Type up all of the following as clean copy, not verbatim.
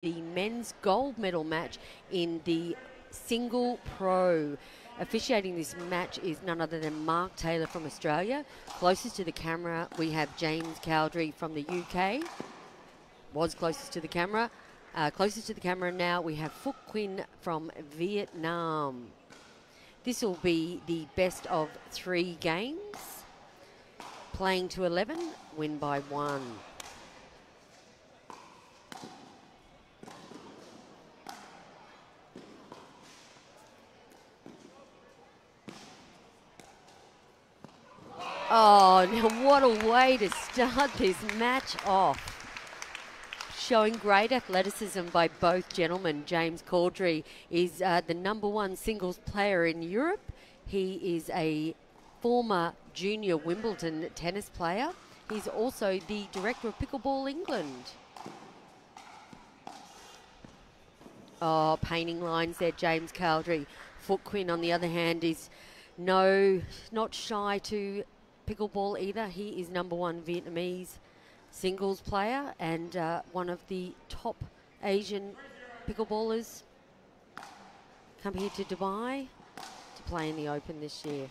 the men's gold medal match in the single pro. Officiating this match is none other than Mark Taylor from Australia. Closest to the camera, we have James Cowdery from the UK. Was closest to the camera. Closest to the camera now, we have Phúc Huỳnh from Vietnam. This will be the best of 3 games. Playing to 11, win by 1. Oh, now what a way to start this match off. Showing great athleticism by both gentlemen. James Cowdery is the #1 singles player in Europe. He is a former junior Wimbledon tennis player. He's also the director of Pickleball England. Oh, painting lines there, James Cowdery. Phúc Huỳnh, on the other hand, is not shy to pickleball either. He is #1 Vietnamese singles player and one of the top Asian pickleballers. Come here to Dubai to play in the Open this year.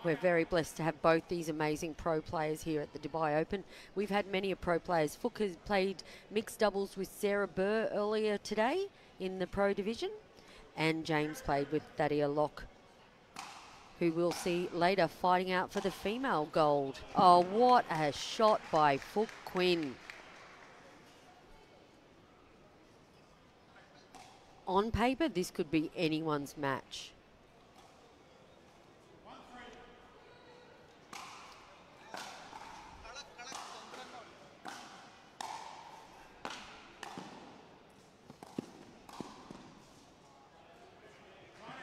We're very blessed to have both these amazing pro players here at the Dubai Open. We've had many of pro players. Phuc has played mixed doubles with Sarah Burr earlier today in the pro division, and James played with Thadia Locke, who we'll see later fighting out for the female gold. Oh, what a shot by Phúc Huỳnh. On paper, this could be anyone's match.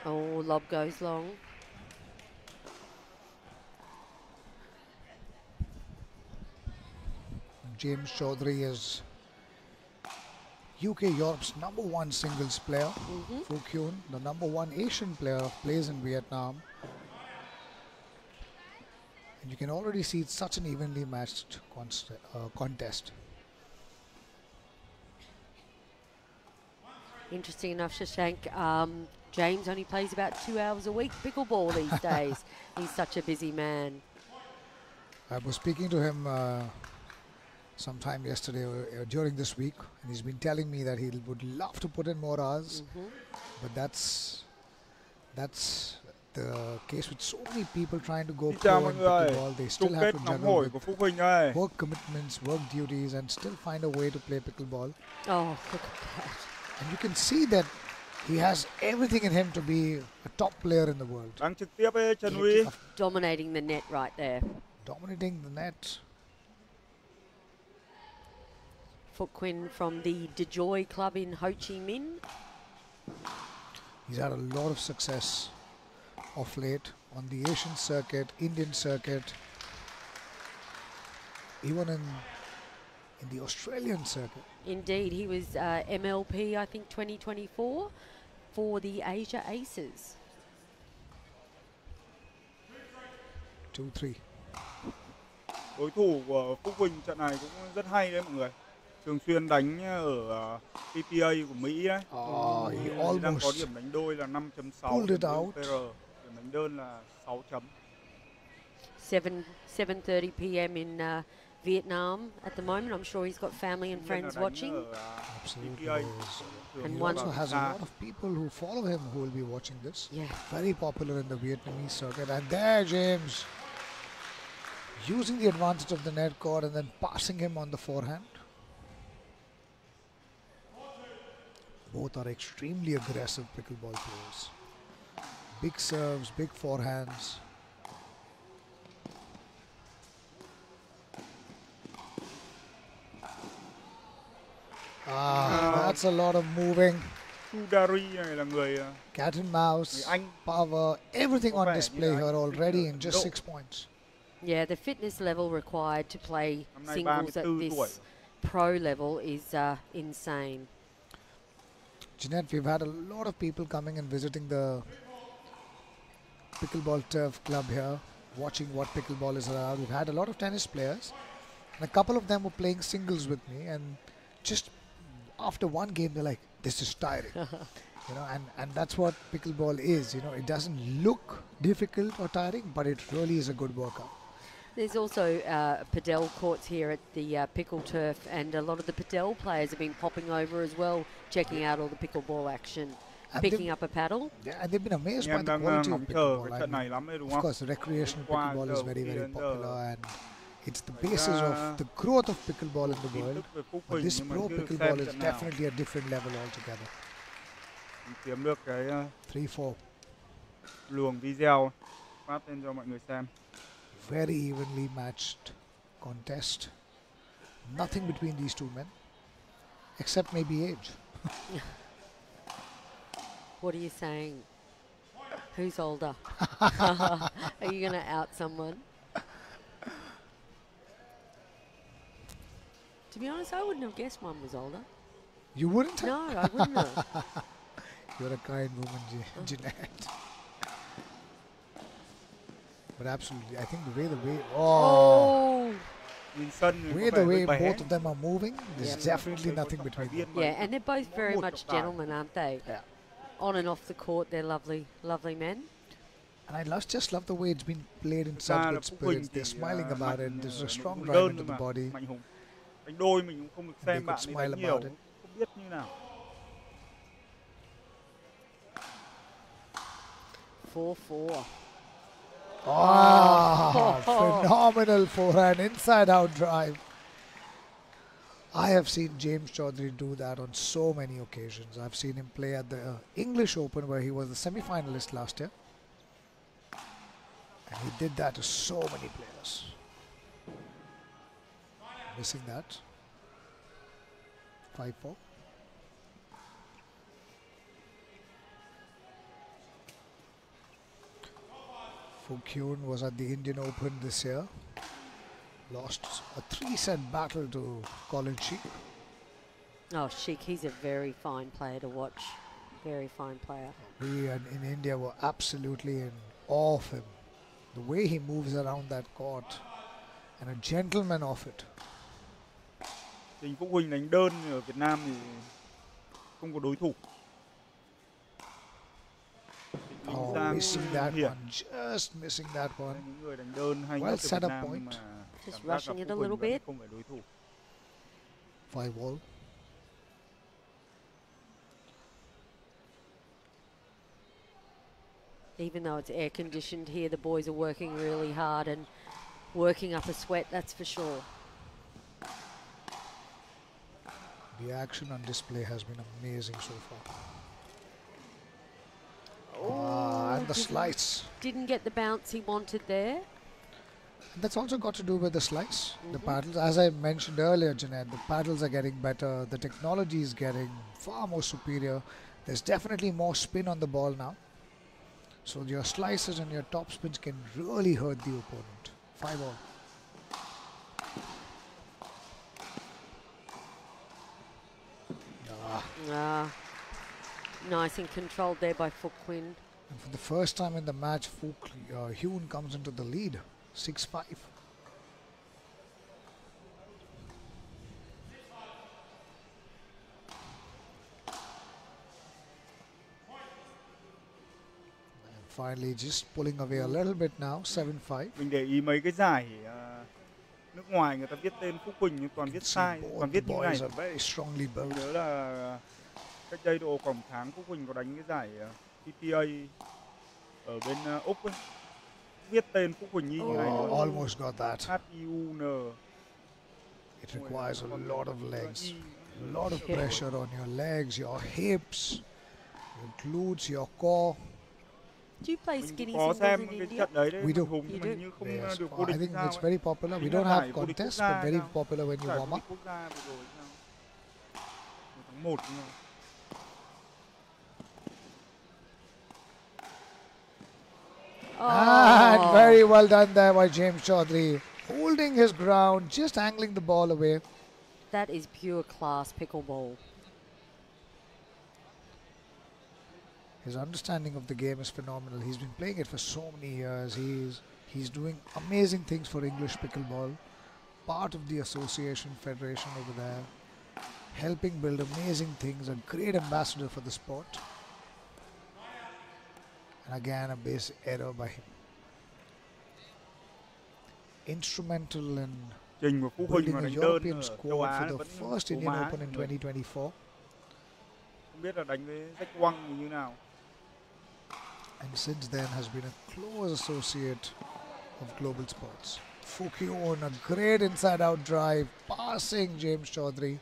Oh, lob goes long. James Cowdery is UK Europe's #1 singles player. Phuc Huynh, the #1 Asian player, plays in Vietnam. And you can already see it's such an evenly matched contest. Interesting enough, Shashank, James only plays about 2 hours a week pickleball these days. He's such a busy man. I was speaking to him sometime yesterday during this week, and he's been telling me that he would love to put in more hours, but that's the case with so many people trying to go pro in pickleball. They still have to juggle with work commitments, work duties, and still find a way to play pickleball. Oh, look at that. And you can see that he has everything in him to be a top player in the world. Yeah, dominating the net right there. Dominating the net. Phúc Huỳnh from the Ｄ-Joy club in Ho Chi Minh. He's had a lot of success of late on the Asian circuit, Indian circuit, even in the Australian circuit. Indeed, he was MLP, I think, 2024 for the Asia Aces. 2-3. Đối thủ của Phúc Huỳnh trận này cũng rất hay đấy mọi người. Thường xuyên đánh ở PPA của Mỹ đấy. Đang có điểm đánh đôi là 5.6, điểm đánh đơn là 6 chấm. 7:30 p.m. in Vietnam at the moment. I'm sure he's got family and friends watching. Absolutely. And he also has a lot of people who follow him who will be watching this. Yeah. Very popular in the Vietnamese circuit. And there, James, using the advantage of the net cord and then passing him on the forehand. Both are extremely aggressive pickleball players. Big serves, big forehands. That's a lot of moving. này là người cat and mouse, power, everything on display here already in just 6 points. Yeah, the fitness level required to play singles at this pro level is insane. Jeanette, we've had a lot of people coming and visiting the Pickleball Turf Club here, watching what pickleball is around. We've had a lot of tennis players, and a couple of them were playing singles with me, and just after one game, they're like, this is tiring. You know, and that's what pickleball is. You know, it doesn't look difficult or tiring, but it really is a good workout. There's also padel courts here at the pickle turf, and a lot of the padel players have been popping over as well, checking out all the pickleball action, and picking up a paddle. Yeah, and they've been amazed by the quality of pickleball. Of course, the recreational pickleball is very, very popular, and it's the basis of the growth of pickleball in the world. But this pro pickleball is definitely a different level altogether. 3-4. Luồng video phát lên cho mọi người xem. Very evenly matched contest. Nothing between these two men, except maybe age. What are you saying? Who's older? Are you going to out someone? To be honest, I wouldn't have guessed one was older. You wouldn't? No, I wouldn't have. You're a kind woman, Jeanette. But absolutely, I think the way both of them are moving, there's definitely nothing between them. Yeah, and they're both very much gentlemen, aren't they? Yeah. On and off the court, they're lovely, lovely men. And I just love the way it's been played in such good spirits. They're smiling about it. There's a strong drive into the body. Đánh đôi mình cũng không được xem bạn ấy đánh nhiều, không biết như nào. 4-4. Oh, phenomenal forehand, inside-out drive. I have seen James Chaudhary do that on so many occasions. I've seen him play at the English Open, where he was the semi-finalist last year. And he did that to so many players. Missing that. 5-4. Phúc Huỳnh was at the Indian Open this year. Lost a 3-set battle to Colin Sheik. Oh, Sheik, he's a very fine player to watch. Very fine player. We in India were absolutely in awe of him. The way he moves around that court, and a gentleman of it. Trình Phúc Huỳnh đánh đơn ở Việt Nam thì không có đối thủ. Oh, missing that one, just missing that one. Những người đánh đơn hay Well nhất set ở up Việt Nam point. mà Just rushing it a little bit. Không phải đối thủ. 5-all. Even though it's air conditioned here, the boys are working really hard and working up a sweat, that's for sure. The action on display has been amazing so far. And the slice. Didn't get the bounce he wanted there. That's also got to do with the slice. The paddles, as I mentioned earlier, Jeanette, the paddles are getting better. The technology is getting far more superior. There's definitely more spin on the ball now. So your slices and your top spins can really hurt the opponent. 5-all. Nice and controlled there by Phúc Huỳnh. And for the first time in the match, Phúc Huỳnh comes into the lead, 6-5. And finally, just pulling away a little bit now, 7-5. Mình để ý mấy cái giải nước ngoài người ta viết tên Phúc Huỳnh nhưng toàn viết sai, toàn viết như này. Mình nhớ là cách đây độ khoảng tháng Phúc Huỳnh có đánh cái giải PPA ở bên Úc ấy. Viết tên Phúc Huỳnh như này. Almost got that. H-I-U-N. It requires a lot of legs, a lot of pressure on your legs, your hips, your glutes, your core. Do you play skinny có singles xem in cái India? trận đấy đấy. We do. Hình như không Yes. được vô địch. I think it's very popular. We don't have contests, but very popular when you warm up. Quốc gia vừa rồi sao? Tháng 1 nữa. And very well done there by James Chaudhary, holding his ground, just angling the ball away. That is pure class pickleball. His understanding of the game is phenomenal. He's been playing it for so many years. He's doing amazing things for English pickleball, part of the association federation over there. helping build amazing things, a great ambassador for the sport. And again, a base error by him. Instrumental in Chinh và Phúc Huỳnh building mà a đánh đơn European ở châu squad Á for the vẫn first số Indian má Open in người. 2024. Không biết là đánh với rách quăng như nào. And since then has been a close associate of global sports. Phúc Huỳnh, a great inside-out drive, passing James Chaudhary.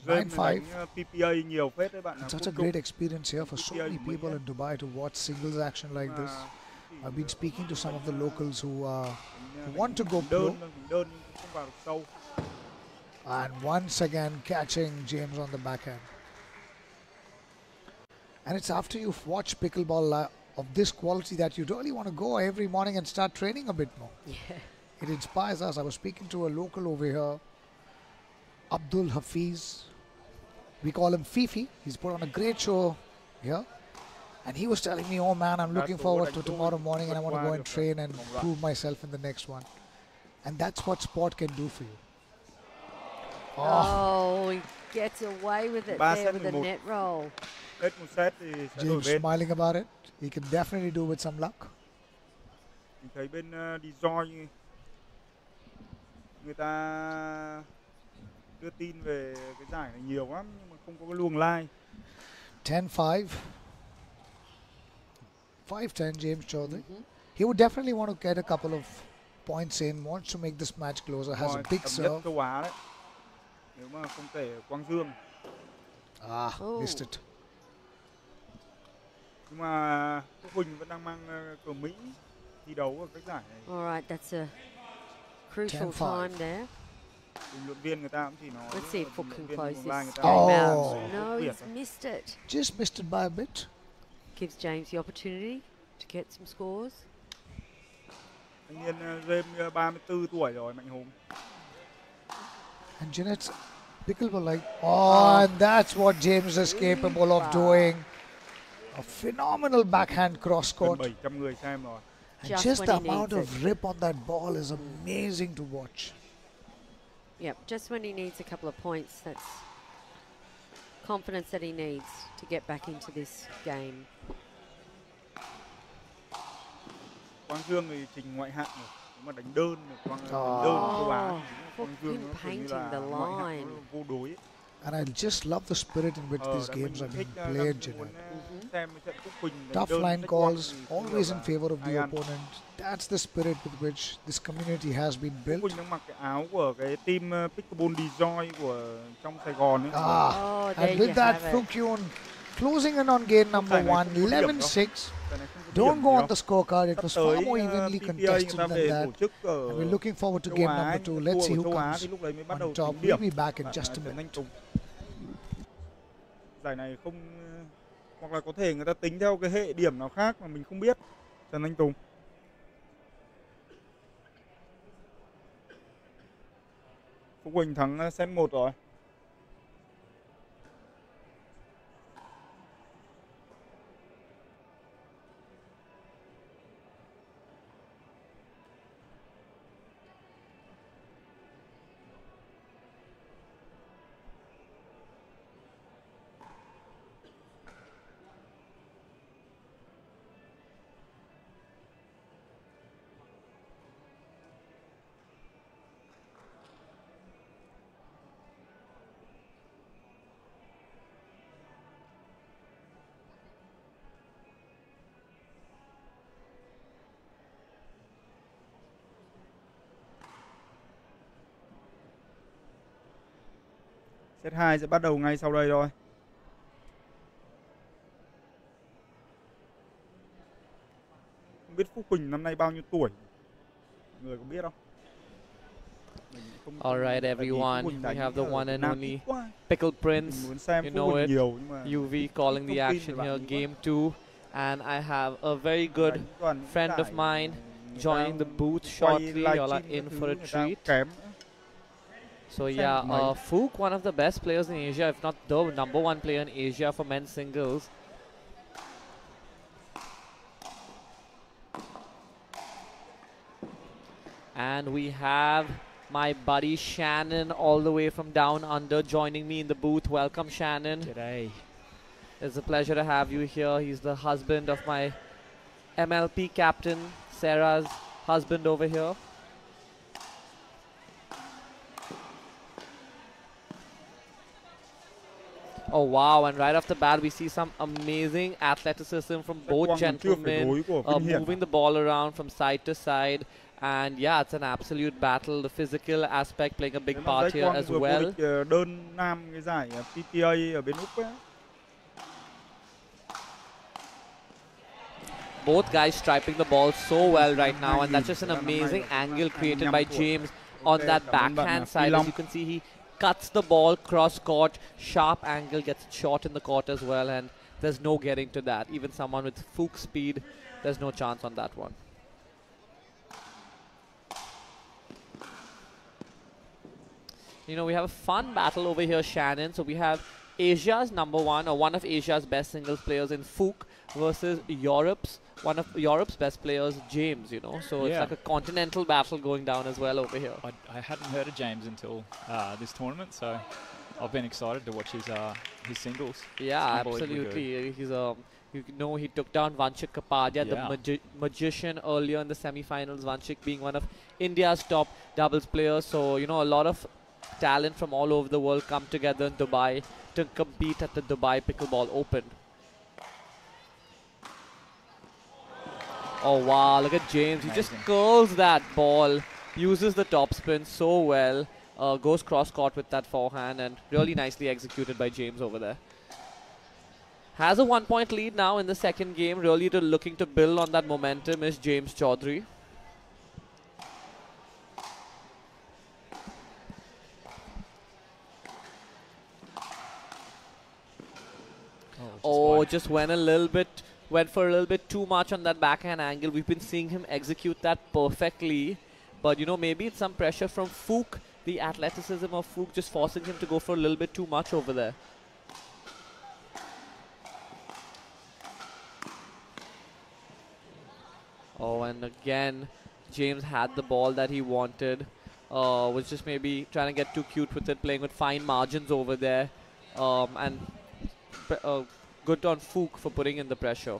James 9-5. đánh PPA nhiều phết đấy bạn. It's such a great experience here for so many people in Dubai to watch singles action like this. I've been speaking to some of the locals who want to go pro. And once again catching James on the backhand. And it's after you've watched pickleball of this quality that you really want to go every morning and start training a bit more. Yeah. It inspires us. I was speaking to a local over here, Abdul Hafiz. We call him Fifi. He's put on a great show here. And he was telling me, oh man, I'm looking forward to tomorrow morning and I want to go and train and prove myself in the next one. And that's what sport can do for you. Oh, he gets away with it there with the net roll. James smiling about it. He can definitely do with some luck. Mình thấy bên D-Joy người ta đưa tin về cái giải này nhiều lắm nhưng mà không có cái luồng like. 10-5. 5-10 James Chaudhary. He would definitely want to get a couple of points in, wants to make this match closer, has a big serve. Châu Á đấy. Nếu mà không thể Quang Dương. Missed it. Nhưng mà Phúc Huỳnh vẫn đang mang cờ Mỹ thi đấu ở các giải này. All right, that's a crucial time there. Bình luận viên người ta cũng chỉ nói. Let's see if Phúc can close this game out. No, he's missed it. Just missed it by a bit. Gives James the opportunity to get some scores. Thanh niên James 34 tuổi rồi, Mạnh Hùng. And Jeanette's pickleball like, and that's what James is capable of doing. A phenomenal backhand cross court. 700 người xem rồi. And just the amount of rip on that ball is amazing to watch. Yep, just when he needs a couple of points, that's confidence that he needs to get back into this game. Quang Dương thì trình ngoại hạng rồi, nhưng mà đánh đơn được Quang đánh đơn châu Á. Quang Dương nó như là ngoại hạng vô đối ấy. And I just love the spirit in which these games are being played, Jeanette. Tough line calls, always in favor of the opponent. That's the spirit with which this community has been built. Phúc Huỳnh đang mặc cái áo của cái team Pickleball D-Joy của trong Sài Gòn ấy. And with that, Phúc Huỳnh closing in on game number 1, 11-6. Don't go on the scorecard. It was far more evenly contested than that. And we're looking forward to game number 2. Let's see who comes on top. We'll be back in just a minute. Giải này không, hoặc là có thể người ta tính theo cái hệ điểm nào khác mà mình không biết. Trần Anh Tùng. Phúc Huỳnh thắng set 1 rồi. Set 2 sẽ bắt đầu ngay sau đây thôi. Không biết Phúc Huỳnh năm nay bao nhiêu tuổi? Người có biết không? Alright everyone, we have the one and only Pickle Prince, you know it, UV calling the action here, game 2. And I have a very good friend of mine joining the booth shortly. Y'all are in for a treat. So yeah, Phuc, one of the best players in Asia, if not the #1 player in Asia for men's singles. And we have my buddy Shannon, all the way from down under, joining me in the booth. Welcome, Shannon. G'day. It's a pleasure to have you here. He's the husband of my MLP captain, Sarah's husband over here. Oh wow, and right off the bat we see some amazing athleticism from both gentlemen, moving the ball around from side to side. And yeah, it's an absolute battle. The physical aspect playing a big part here as well. Đơn nam cái giải PTA ở bên Úc ấy. Both guys striping the ball so well right now, and that's just an amazing angle created by James on that backhand side. As you can see, he cuts the ball cross court, sharp angle, gets it short in the court as well, and there's no getting to that. Even someone with Phuc speed, there's no chance on that one. You know, we have a fun battle over here, Shannon. So we have Asia's #1, or one of Asia's best singles players in Phuc, versus one of Europe's best players, James, you know. So it's like a continental battle going down as well over here. I hadn't heard of James until this tournament, so I've been excited to watch his singles. Yeah, absolutely. He's you know, he took down Vanchik Kapadia, the magician, earlier in the semi-finals. Vanchik being one of India's top doubles players. So, you know, a lot of talent from all over the world come together in Dubai to compete at the Dubai Pickleball Open. Oh wow, look at James. He just curls that ball, uses the topspin so well, goes cross court with that forehand, and really nicely executed by James over there. Has a 1-point lead now in the second game. Really looking to build on that momentum is James Chaudhary. Oh, just went for a little bit too much on that backhand angle. We've been seeing him execute that perfectly. But, you know, maybe it's some pressure from Phuc, the athleticism of Phuc just forcing him to go for a little bit too much over there. Oh, and again, James had the ball that he wanted. Was just maybe trying to get too cute with it, playing with fine margins over there. And good on Phuc for putting in the pressure.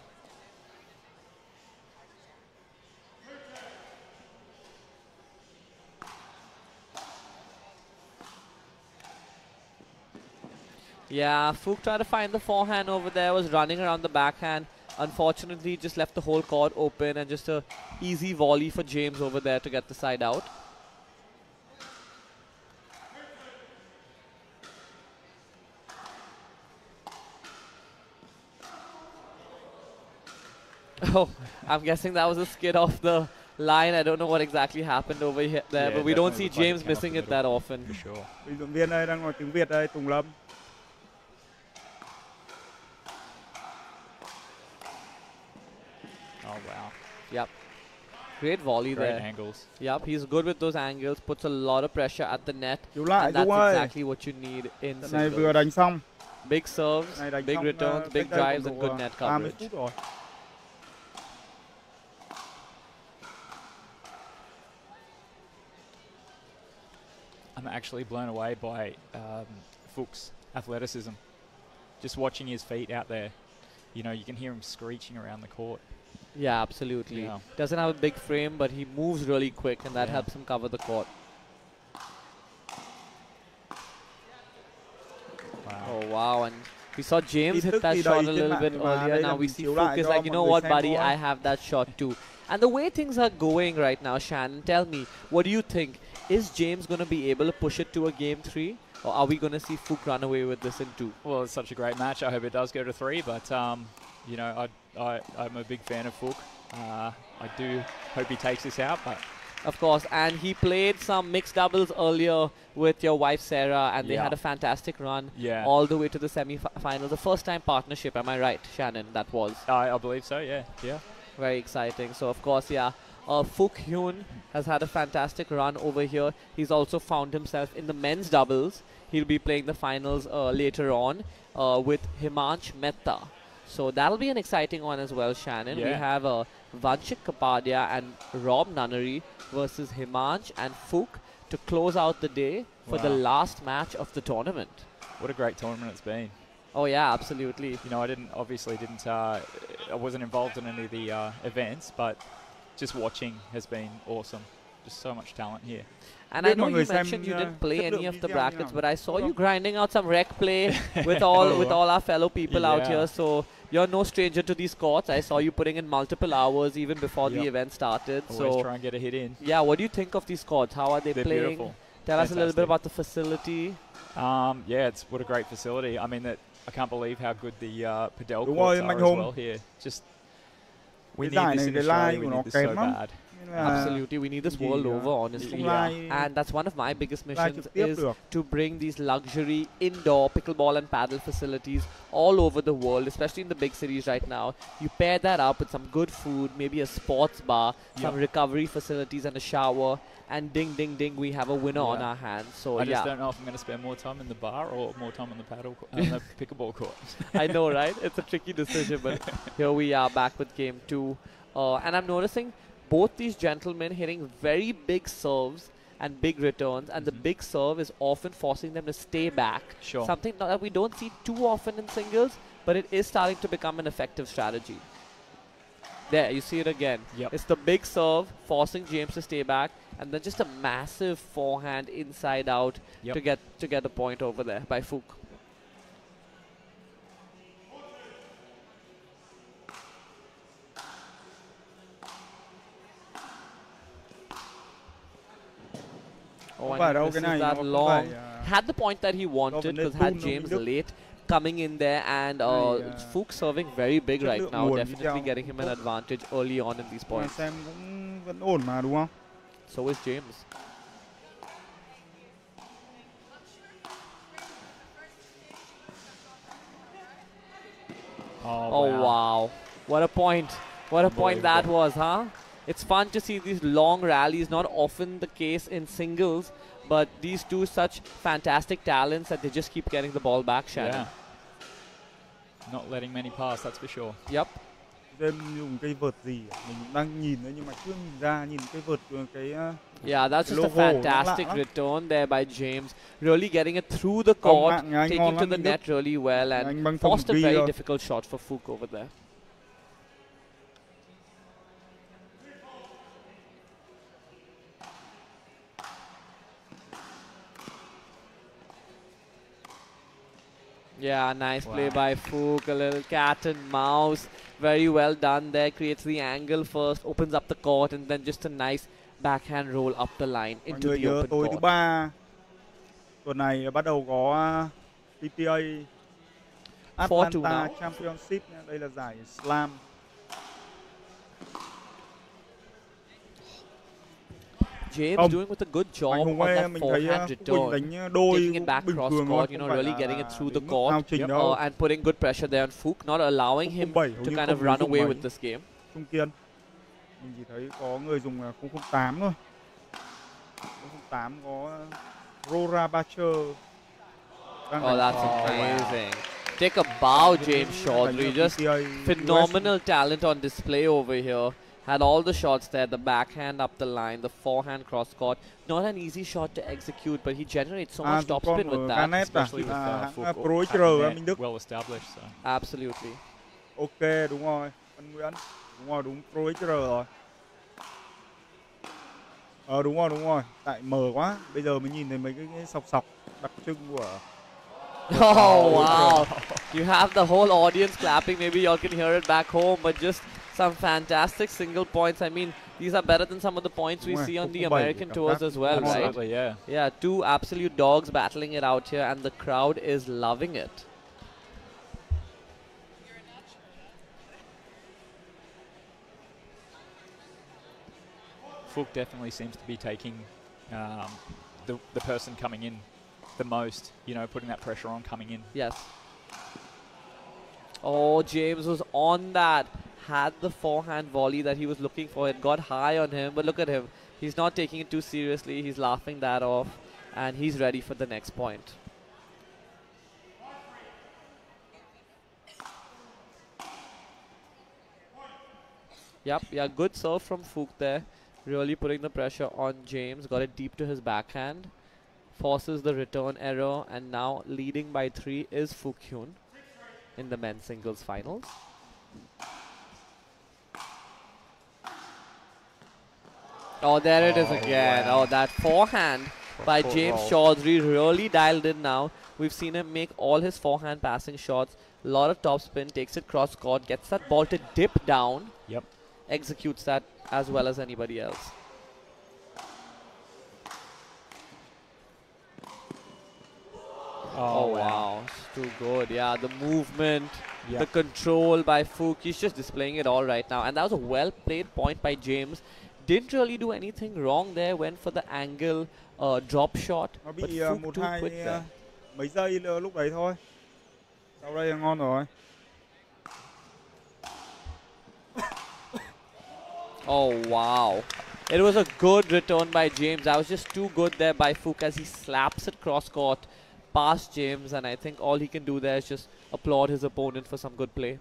Yeah, Phuc tried to find the forehand over there, was running around the backhand. Unfortunately, just left the whole court open, and just a easy volley for James over there to get the side out. Oh, I'm guessing that was a skid off the line. I don't know what exactly happened over here there, but we don't see James missing it that often. For sure. Bình luận viên đây đang nói tiếng Việt đây, Tùng Lâm. Oh wow. Yep. Great volley there. Great angles. Yep, he's good with those angles, puts a lot of pressure at the net. And that's exactly what you need in singles. Vừa đánh xong. Big serves, big returns, big drives, and good net coverage. I'm actually blown away by Phuc's athleticism. Just watching his feet out there, you know, you can hear him screeching around the court. Yeah, absolutely. Yeah. Doesn't have a big frame, but he moves really quick, and that helps him cover the court. Wow. Oh, wow. And we saw James hit that shot a little bit earlier. Now we see Phuc is like, you know what, buddy, I have that shot too. And the way things are going right now, Shannon, tell me, what do you think? Is James going to be able to push it to a game 3? Or are we going to see Phuc run away with this in 2? Well, it's such a great match. I hope it does go to 3. But, you know, I'm a big fan of Phuc. I do hope he takes this out. But of course. And he played some mixed doubles earlier with your wife, Sarah. And they had a fantastic run all the way to the semi-final. The first-time partnership, am I right, Shannon? That was. I believe so, yeah. Very exciting. So, of course, Phúc Huỳnh has had a fantastic run over here. He's also found himself in the men's doubles. He'll be playing the finals later on with Himansh Mehta. So that'll be an exciting one as well, Shannon. We have Vanchik Kapadia and Rob Nunnery versus Himansh and Phuc to close out the day for the last match of the tournament. What a great tournament it's been. Oh yeah, absolutely. You know, I wasn't involved in any of the events, but just watching has been awesome. Just so much talent here. And I know you mentioned you didn't play any of the brackets, but I saw you grinding out some rec play with all our fellow people out here. So you're no stranger to these courts. I saw you putting in multiple hours even before the event started. Always try and get a hit in. Yeah, what do you think of these courts? How are they They're playing? Beautiful. Tell us a little bit about the facility. Yeah, what a great facility. I mean, I can't believe how good the padel courts are as well here. Just we need this in Australia. We need this so bad. Absolutely, we need this world over, honestly. And that's one of my biggest missions, is to bring these luxury indoor pickleball and paddle facilities all over the world, especially in the big cities right now. You pair that up with some good food, maybe a sports bar, some recovery facilities and a shower, and ding, ding, ding, we have a winner on our hands. So I just don't know if I'm going to spend more time in the bar or more time on the paddle on the pickleball court. I know, right? It's a tricky decision, but here we are back with game 2. And I'm noticing both these gentlemen hitting very big serves and big returns, and the big serve is often forcing them to stay back. Sure. Something that we don't see too often in singles, but it is starting to become an effective strategy. There, you see it again. It's the big serve forcing James to stay back, and then just a massive forehand inside out to get the point over there by Phuc. Oh, and this is that long. Had the point that he wanted, because had James late coming in there, and Phuc serving very big right now, definitely getting him an advantage early on in these points. So is James. Oh wow. What a point. What a point that was, huh? It's fun to see these long rallies, not often the case in singles, but these two such fantastic talents that they just keep getting the ball back, Shannon. Yeah. Not letting many pass, that's for sure. Yep. Yeah, that's just a fantastic return there by James. Really getting it through the court, taking to the net really well, and forced a very difficult shot for Phuc over there. Yeah, nice play by Phuc, a little cat and mouse. Very well done there, creates the angle first, opens up the court, and then just a nice backhand roll up the line into the open court. Thứ 3 tuần này bắt đầu có PPA Atlanta Championship, đây là giải Slam. James doing with a good job on that forehand return, taking it back cross court, you know, really getting it through the court, and putting good pressure there on Phuc, not allowing him to kind of run away with this game. Trung Kiên, mình chỉ thấy có người dùng 008 thôi. 008 có Rora Bacher. Oh, that's amazing. Take a bow, James Chaudhary. Just phenomenal talent on display over here. Had all the shots there, the backhand up the line, the forehand cross court. Not an easy shot to execute, but he generates so much topspin with that. Especially with Phuc, well established. So. Absolutely. Ok, đúng rồi. Ân Nguyễn. Đúng Pro XR rồi. Đúng rồi. Tại mờ quá. Bây giờ mới nhìn thấy mấy cái sọc đặc trưng của... Oh, wow. You have the whole audience clapping. Maybe y'all can hear it back home, but just some fantastic single points. I mean, these are better than some of the points we see on the American tours as well, right? Yeah. Yeah, two absolute dogs battling it out here, and the crowd is loving it. Phuc definitely seems to be taking the person coming in the most, you know, putting that pressure on coming in. Yes. Oh, James was on that. Had the forehand volley that he was looking for. It got high on him, but look at him. He's not taking it too seriously. He's laughing that off, and he's ready for the next point. Yep, yeah, good serve from Phuc there. Really putting the pressure on James. Got it deep to his backhand. Forces the return error, and now leading by 3 is Phúc Huỳnh in the men's singles finals. Oh, there it is again. Wow. Oh, that forehand by James Chaudhary really dialed in now. We've seen him make all his forehand passing shots. A lot of topspin, takes it cross court, gets that ball to dip down. Yep. Executes that as well as anybody else. Oh, wow. It's too good. Yeah, the movement, the control by Phúc. He's just displaying it all right now. And that was a well-played point by James. Didn't really do anything wrong there. Went for the angle drop shot. Nó bị 1-2 mấy giây lúc đấy thôi. Sau đây là ngon rồi. Oh, wow. It was a good return by James. That was just too good there by Phúc as he slaps it cross court past James, and I think all he can do there is just applaud his opponent for some good play.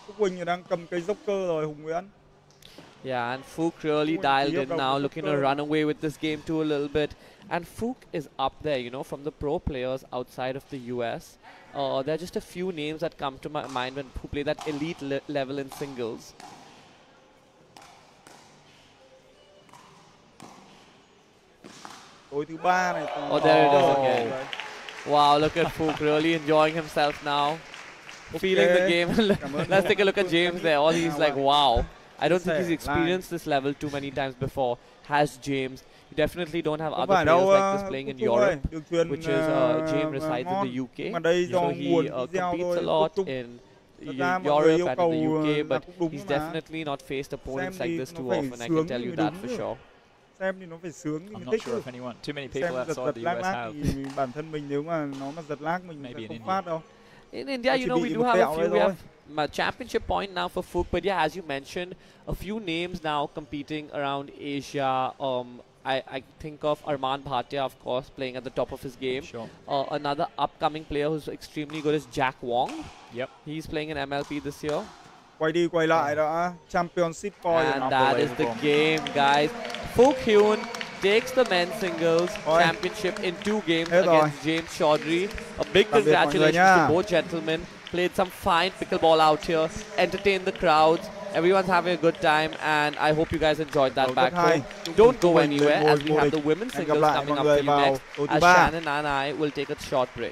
Phúc Huỳnh đang cầm cây dốc cơ rồi, Hùng Nguyễn. Yeah, and Phúc really dialed in now, looking to run away with this game too a little bit. And Phúc is up there, you know, from the pro players outside of the US. There are just a few names that come to my mind who play that elite level in singles. Tối thứ 3 này. Oh, there it is again. Wow, look at Phúc really enjoying himself now. Feeling the game. Let's take a look at James there. All he's like, wow. I don't think he's experienced this level too many times before. Has James. You definitely don't have other players like this playing in Europe, which is James resides in the UK. So he competes a lot in Europe and in the UK, but he's definitely not faced opponents like this too often, I can tell you that for sure. I'm not sure if anyone, too many people outside the US have. Maybe in India. In India, you know, we do have a few. We have a championship point now for Phúc, but yeah, as you mentioned, a few names now competing around Asia. I think of Arman Bhatia, of course, playing at the top of his game. Sure. Another upcoming player who's extremely good is Jack Wong. Yep. He's playing in MLP this year. Quay đi quay lại đó, championship point. And that is the game, guys. Phúc Huỳnh takes the men's singles championship in 2 games against James Chaudhary. A big congratulations to both gentlemen. Played some fine pickleball out here, entertained the crowds. Everyone's having a good time, and I hope you guys enjoyed that back home. Don't go anywhere, as we have the women's singles coming up for you next, as Shannon and I will take a short break.